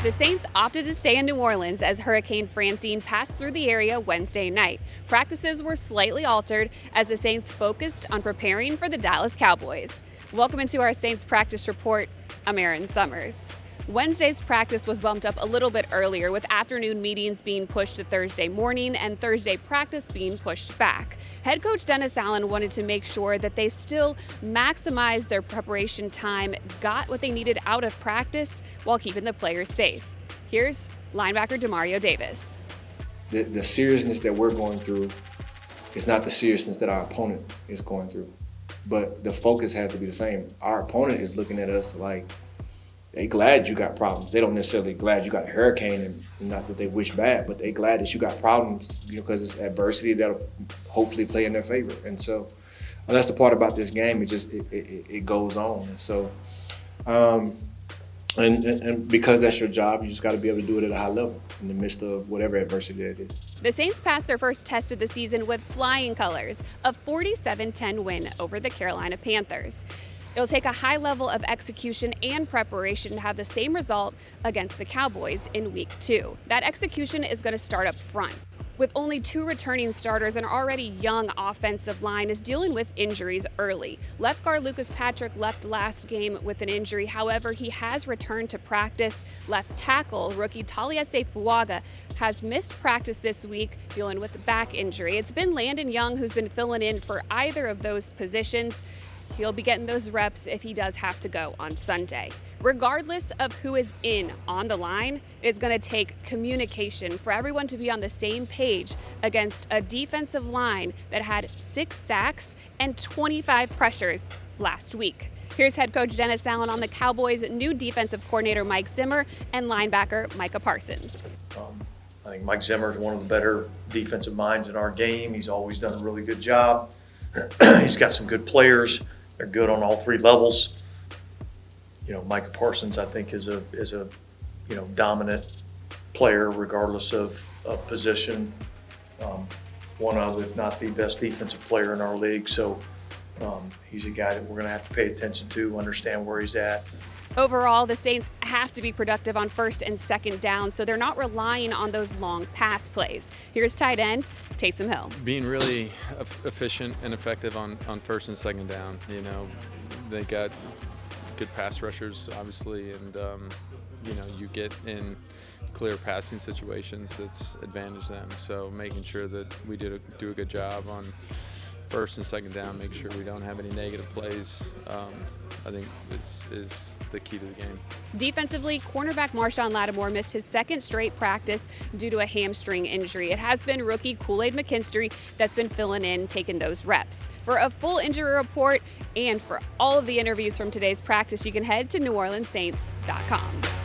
The Saints opted to stay in New Orleans as Hurricane Francine passed through the area Wednesday night. Practices were slightly altered as the Saints focused on preparing for the Dallas Cowboys. Welcome into our Saints practice report. I'm Erin Summers. Wednesday's practice was bumped up a little bit earlier, with afternoon meetings being pushed to Thursday morning and Thursday practice being pushed back. Head coach Dennis Allen wanted to make sure that they still maximized their preparation time, got what they needed out of practice while keeping the players safe. Here's linebacker Demario Davis. The seriousness that we're going through is not the seriousness that our opponent is going through, but the focus has to be the same. Our opponent is looking at us like, they glad you got problems. They don't necessarily glad you got a hurricane, and not that they wish bad, but they glad that you got problems, because it's adversity that'll hopefully play in their favor. And so that's the part about this game. It goes on. And so and because that's your job, you just got to be able to do it at a high level in the midst of whatever adversity that is. The Saints passed their first test of the season with flying colors, a 47-10 win over the Carolina Panthers. It'll take a high level of execution and preparation to have the same result against the Cowboys in Week 2. That execution is going to start up front. With only 2 returning starters, an already young offensive line is dealing with injuries early. Left guard Lucas Patrick left last game with an injury. However, he has returned to practice. Left tackle rookie Taliese Fuaga has missed practice this week, dealing with a back injury. It's been Landon Young who's been filling in for either of those positions. He'll be getting those reps if he does have to go on Sunday. Regardless of who is in on the line, it's going to take communication for everyone to be on the same page against a defensive line that had 6 sacks and 25 pressures last week. Here's head coach Dennis Allen on the Cowboys' new defensive coordinator Mike Zimmer and linebacker Micah Parsons. I think Mike Zimmer is one of the better defensive minds in our game. He's always done a really good job. He's got some good players. They're good on all 3 levels. You know, Micah Parsons, I think, is a dominant player regardless of position. One of, if not the best defensive player in our league. So he's a guy that we're going to have to pay attention to, understand where he's at. Overall, the Saints have to be productive on first and second down, so they're not relying on those long pass plays. Here's tight end Taysom Hill. Being really efficient and effective on first and second down. You know, they got good pass rushers, obviously, and you get in clear passing situations that's advantage them. So making sure that we do a good job on first and second down, make sure we don't have any negative plays, I think is the key to the game. Defensively, cornerback Marshawn Lattimore missed his 2nd straight practice due to a hamstring injury. It has been rookie Kool-Aid McKinstry that's been filling in, taking those reps. For a full injury report and for all of the interviews from today's practice, you can head to NewOrleansSaints.com.